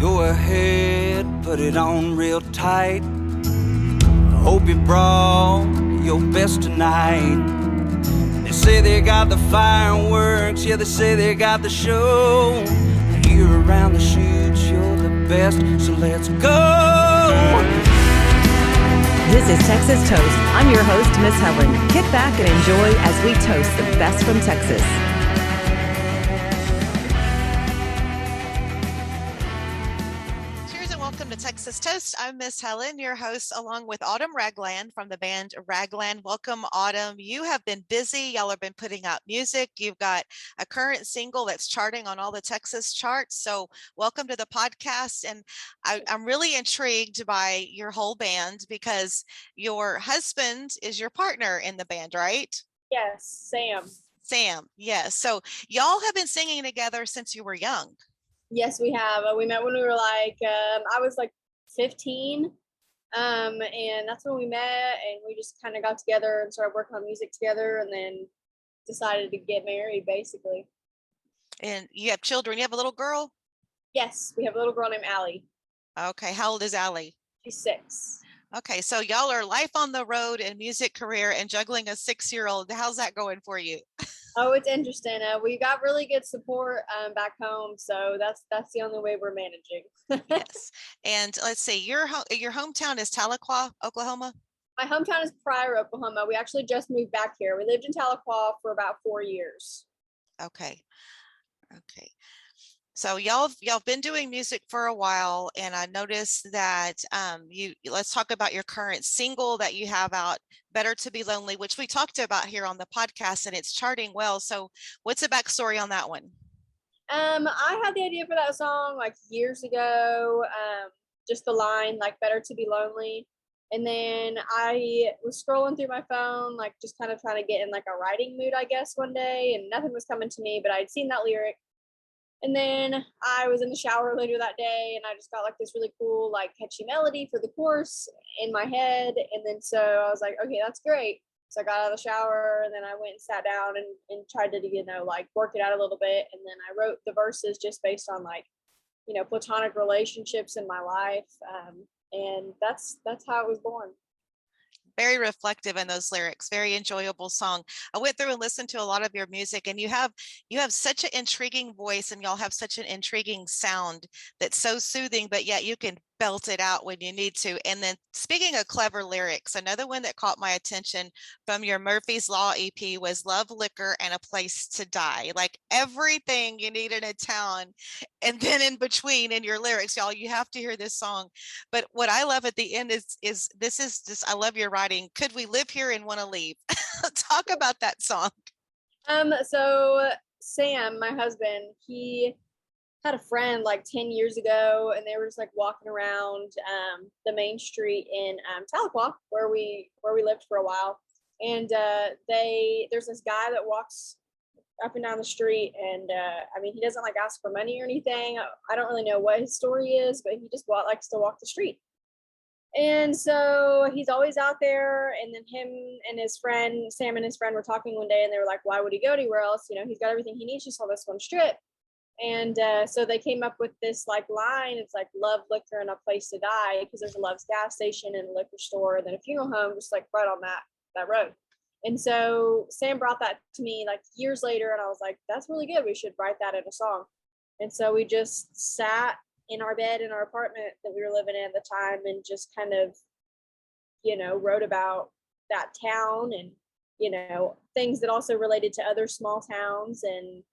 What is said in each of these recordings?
Go ahead, put it on real tight. Hope you brought your best tonight. They say they got the fireworks, yeah, they say they got the show. You're around the shoots, you're the best, so let's go. This is Texas Toast. I'm your host, Miss Helen. Kick back and enjoy as we toast the best from Texas. Welcome to Texas Toast. I'm Miss Helen, your host, along with Autumn Ragland from the band Ragland. Welcome, Autumn. You have been busy. Y'all have been putting out music. You've got a current single that's charting on all the Texas charts. So welcome to the podcast. And I'm really intrigued by your whole band because your husband is your partner in the band, right? Yes, Sam. Sam, yes. So y'all have been singing together since you were young. Yes, we have. We met when we were I was 15. And that's when we met, and we just kind of got together and started working on music together, and then decided to get married, basically. And you have children. You have a little girl? Yes, we have a little girl named Allie. Okay. How old is Allie? She's 6. Okay. So y'all are life on the road and music career and juggling a 6-year-old. How's that going for you? Oh, it's interesting. We got really good support back home, so that's the only way we're managing. Yes. And let's see, your hometown is Tahlequah, Oklahoma? My hometown is Pryor, Oklahoma. We actually just moved back here. We lived in Tahlequah for about 4 years. Okay. So y'all been doing music for a while, and I noticed that let's talk about your current single that you have out, Better to Be Lonely, which we talked about here on the podcast, and it's charting well. So what's the backstory on that one? I had the idea for that song years ago. Just the line Better to Be Lonely. And then I was scrolling through my phone, just kind of trying to get in a writing mood, I guess, one day, and nothing was coming to me, but I'd seen that lyric. And then I was in the shower later that day, and I just got this really cool, catchy melody for the chorus in my head. And then so I was like, okay, that's great. So I got out of the shower, and then I went and sat down and tried to, work it out a little bit. And then I wrote the verses just based on platonic relationships in my life. And that's how it was born. Very reflective in those lyrics, very enjoyable song. I went through and listened to a lot of your music, and you have such an intriguing voice, and y'all have such an intriguing sound that's so soothing, but yet you can belt it out when you need to. And then speaking of clever lyrics, another one that caught my attention from your Murphy's Law EP was Love, Liquor, and a Place to Die. Everything you need in a town. And then in between in your lyrics, y'all, you have to hear this song. But what I love at the end is this is just, I love your writing. Could we live here and want to leave? Talk about that song. So Sam, my husband, he had a friend 10 years ago, and they were just walking around the main street in Tahlequah, where we lived for a while. And there's this guy that walks up and down the street, and he doesn't ask for money or anything. I don't really know what his story is, but he just likes to walk the street. And so he's always out there. And then him and his friend, Sam and his friend, were talking one day, and they were like, why would he go anywhere else? He's got everything he needs just on this one strip. And so they came up with this line. It's Love, Liquor, and a Place to Die, because there's a Love's gas station and a liquor store, and then a funeral home just right on that road. And so Sam brought that to me years later, and I was like, that's really good. We should write that in a song. And so we just sat in our bed in our apartment that we were living in at the time, and just kind of, wrote about that town, and things that also related to other small towns, and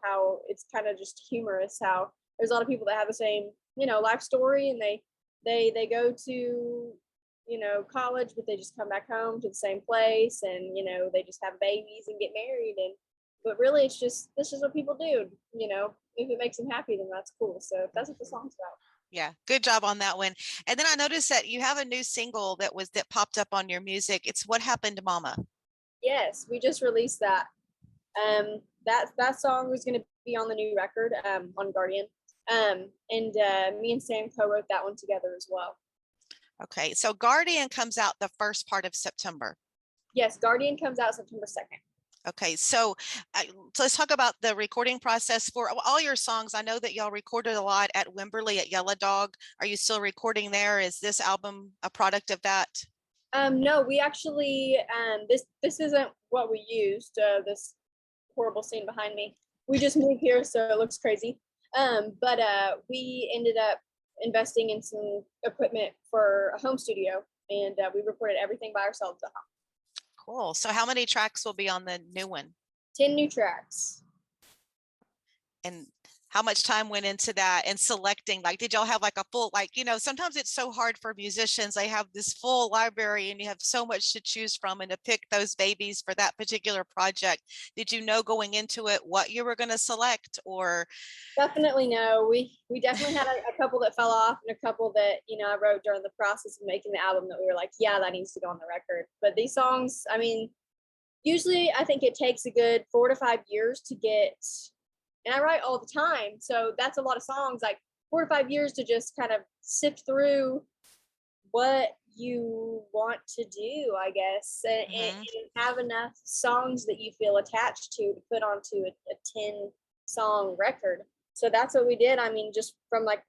how it's kind of just humorous how there's a lot of people that have the same life story, and they go to college, but they just come back home to the same place, and they just have babies and get married, but really it's just, this is what people do. If it makes them happy, then that's cool. So that's what the song's about. Yeah, good job on that one. And then I noticed that you have a new single that popped up on your music. It's What Happened to Mama. Yes, we just released that. That song was going to be on the new record on Guardian. And me and Sam co-wrote that one together as well. Okay, so Guardian comes out the first part of September. Yes, Guardian comes out September 2nd. Okay, so let's talk about the recording process for all your songs. I know that y'all recorded a lot at Wimberley at Yellow Dog. Are you still recording there? Is this album a product of that? No, we actually this isn't what we used. This horrible scene behind me. We just moved here, so it looks crazy. But we ended up investing in some equipment for a home studio, and we recorded everything by ourselves at home. Cool. So how many tracks will be on the new one? 10 new tracks. And how much time went into that and selecting? Like, did y'all have like a full, like, you know, sometimes it's so hard for musicians. They have this full library and you have so much to choose from, and to pick those babies for that particular project. Did you know going into it what you were going to select, or? Definitely no. We definitely had a couple that fell off, and a couple that, you know, I wrote during the process of making the album that we were like, yeah, that needs to go on the record. But these songs, I mean, usually I think it takes a good 4 to 5 years to get, and I write all the time, so that's a lot of songs, like 4 to 5 years to just kind of sift through what you want to do, I guess, and have enough songs that you feel attached to put onto a 10 song record. So that's what we did. I mean, just from like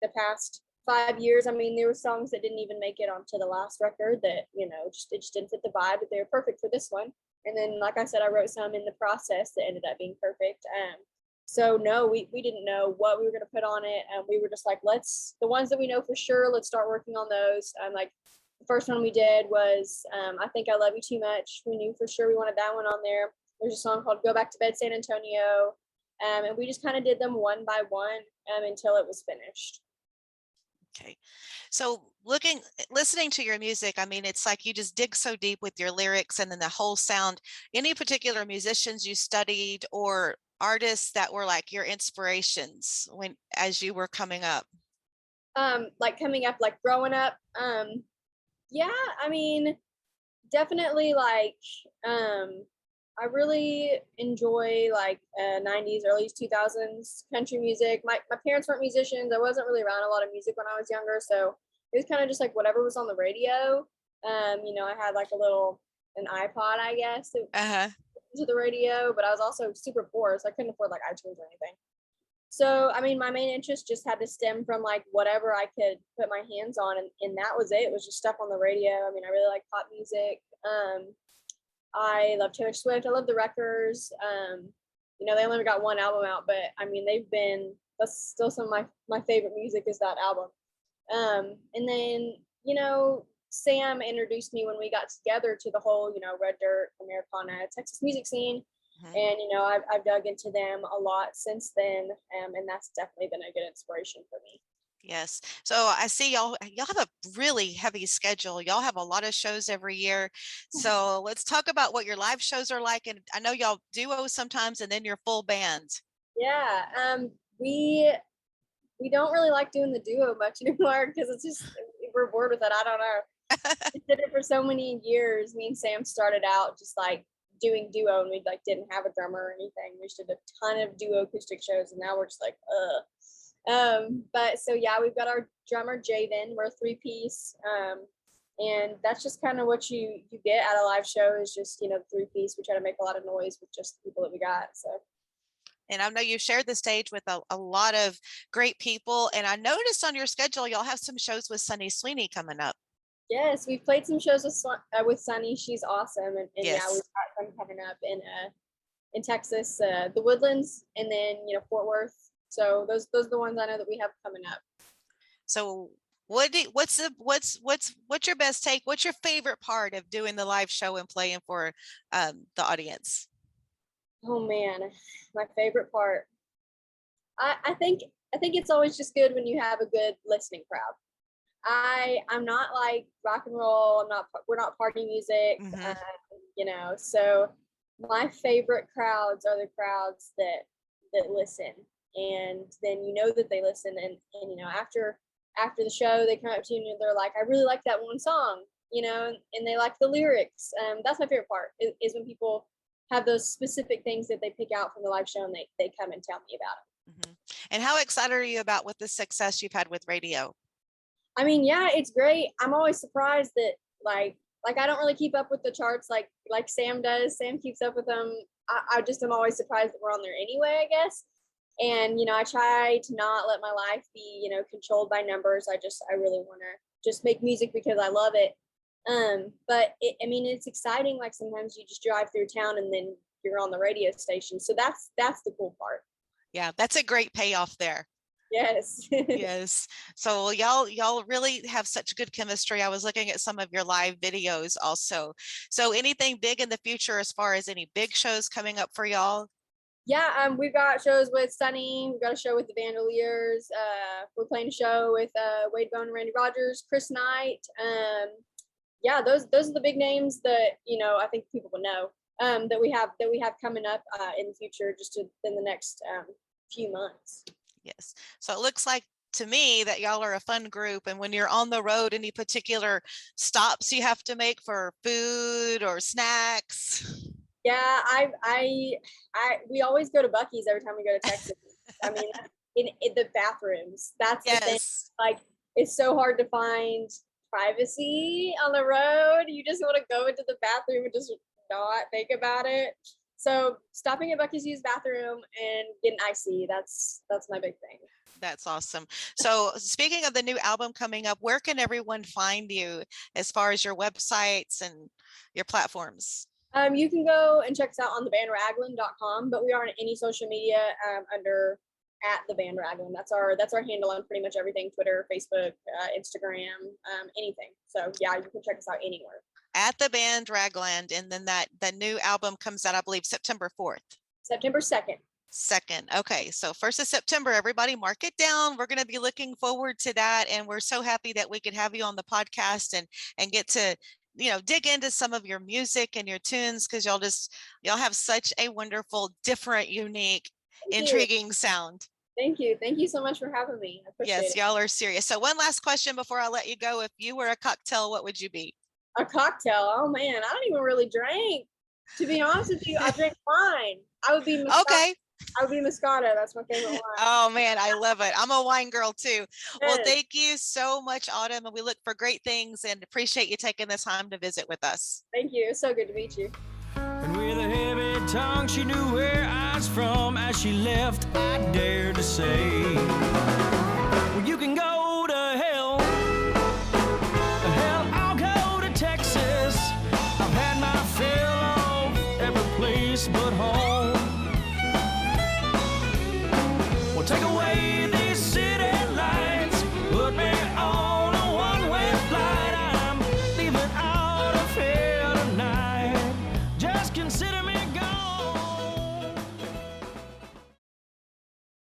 the past 5 years, I mean, there were songs that didn't even make it onto the last record that, you know, it just didn't fit the vibe, but they were perfect for this one. And then, like I said, I wrote some in the process that ended up being perfect. So no, we didn't know what we were going to put on it. We were just like, the ones that we know for sure, let's start working on those. Like the first one we did was, I Think I Love You Too Much. We knew for sure we wanted that one on there. There's a song called Go Back to Bed, San Antonio. And we just kind of did them one by one until it was finished. Okay. So listening to your music, I mean, it's like you just dig so deep with your lyrics and then the whole sound. Any particular musicians you studied or artists that were like your inspirations as you were coming up? Like coming up, like growing up. Yeah, I mean, definitely like, I really enjoy like 90s, early 2000s country music. My parents weren't musicians. I wasn't really around a lot of music when I was younger, so it was kind of just like whatever was on the radio. You know, I had like an iPod, I guess, to the radio, but I was also super poor, so I couldn't afford like iTunes or anything. So, I mean, my main interest just had to stem from like whatever I could put my hands on, and that was it. It was just stuff on the radio. I mean, I really like pop music. I love Taylor Swift. I love the Wreckers. You know, they only got one album out, but I mean, that's still some of my favorite music is that album. And then, you know, Sam introduced me when we got together to the whole, you know, Red Dirt, Americana, Texas music scene. And, you know, I've dug into them a lot since then. And that's definitely been a good inspiration for me. Yes. So I see y'all have a really heavy schedule. Y'all have a lot of shows every year. So let's talk about what your live shows are like. And I know y'all duo sometimes and then your full band. Yeah. We don't really like doing the duo much anymore because it's just, we're bored with it. I don't know. We did it for so many years. Me and Sam started out just like doing duo, and we like didn't have a drummer or anything. We just did a ton of duo acoustic shows, and now we're just like, but so yeah, we've got our drummer Javen. We're a 3-piece, and that's just kind of what you get at a live show is just, you know, 3-piece. We try to make a lot of noise with just the people that we got. So. And I know you shared the stage with a lot of great people. And I noticed on your schedule, y'all have some shows with Sunny Sweeney coming up. Yes, we've played some shows with Sunny. She's awesome, and yes. Yeah, we've got some coming up in Texas, the Woodlands, and then, you know, Fort Worth. So those are the ones I know that we have coming up. So what's your best take? What's your favorite part of doing the live show and playing for the audience? Oh man, my favorite part. I think it's always just good when you have a good listening crowd. I'm not like rock and roll. We're not party music. You know, so my favorite crowds are the crowds that listen, and then you know that they listen, and you know, after the show they come up to you and they're like, I really like that one song, you know, and they like the lyrics. That's my favorite part is when people have those specific things that they pick out from the live show and they come and tell me about it. And how excited are you about the success you've had with radio? I mean, yeah, it's great. I'm always surprised that like I don't really keep up with the charts like like Sam does. Sam keeps up with them. I just am always surprised that we're on there anyway, I guess. And, I try to not let my life be, controlled by numbers. I really want to just make music because I love it. But it's exciting. Like sometimes you just drive through town and then you're on the radio station. So that's the cool part. Yeah, that's a great payoff there. Yes. Yes. So y'all really have such good chemistry. I was looking at some of your live videos also. So anything big in the future as far as any big shows coming up for y'all? Yeah, we've got shows with Sunny. We've got a show with the Vandaliers. We're playing a show with Wade Bone and Randy Rogers, Chris Knight. Yeah, those are the big names that I think people will know that we have coming up in the future, just in the next few months. Yes. So it looks like to me that y'all are a fun group. And when you're on the road, any particular stops you have to make for food or snacks? Yeah, we always go to Buc-ee's every time we go to Texas. I mean, in the bathrooms, that's the thing. Like, it's so hard to find privacy on the road. You just want to go into the bathroom and just not think about it. So stopping at Buc-ee's to use bathroom and getting icy, that's my big thing. That's awesome. So speaking of the new album coming up, where can everyone find you as far as your websites and your platforms? You can go and check us out on thebandragland.com, but we are on any social media under @thebandragland. That's our handle on pretty much everything: Twitter, Facebook, Instagram, anything. So yeah, you can check us out anywhere. At the band Ragland, and then the new album comes out, I believe, September 4th. September 2nd. 2nd. Okay, so 1st of September, everybody mark it down. We're going to be looking forward to that, and we're so happy that we could have you on the podcast and get to dig into some of your music and your tunes, because y'all have such a wonderful, different, unique, intriguing sound. Thank you so much for having me. I appreciate Yes, it. y'all are serious. So one last question before I let you go. If you were a cocktail, what would you be? A cocktail? Oh man, I don't even really drink. To be honest with you, I drink wine. I would be Moscato. Okay. I would be Moscato. That's my favorite wine. Oh man, I love it. I'm a wine girl too. Well, thank you so much, Autumn, and we look for great things and appreciate you taking the time to visit with us. Thank you. It's so good to meet you. And with a heavy tongue, she knew where I was from. As she left, I dared to say, well, you can go